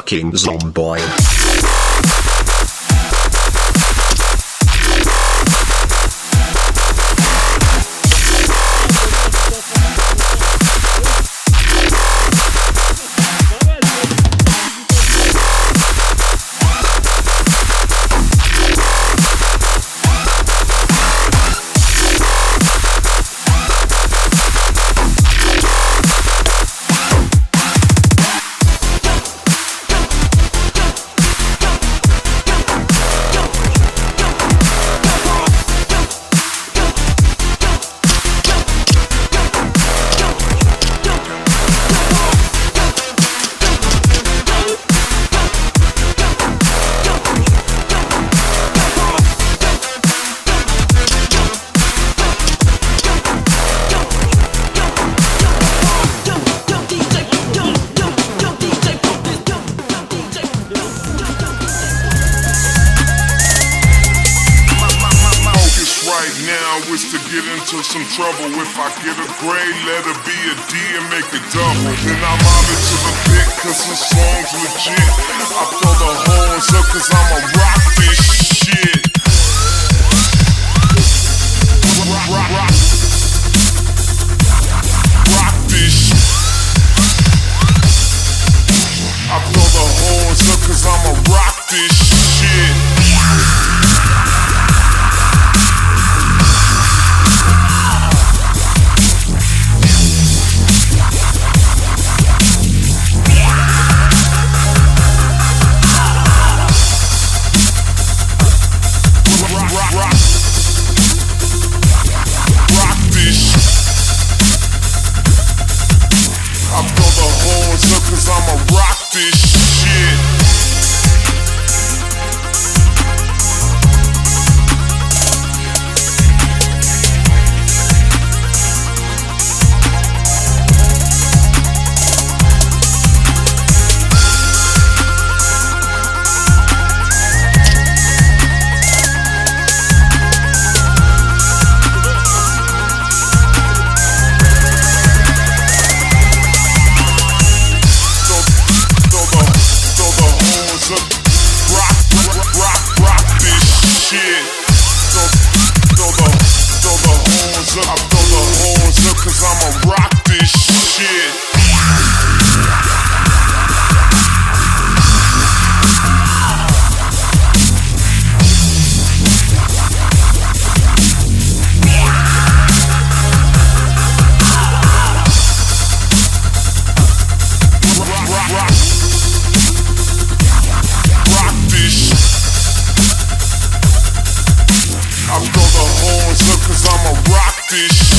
fucking Zomboy. Is to get into some trouble. If I get a grade, let it be a D and make it double. Then I'm out into the pit cause the song's legit. I throw the horns up cause I'ma rock this shit. Rock this shit. I throw the horns up cause I'ma rock this shit. I throw the horns up cause I'ma rock this shit. I throw the horns up cause I'ma rock this shit. Rock this shit. I throw the horns up cause I'ma rock this shit.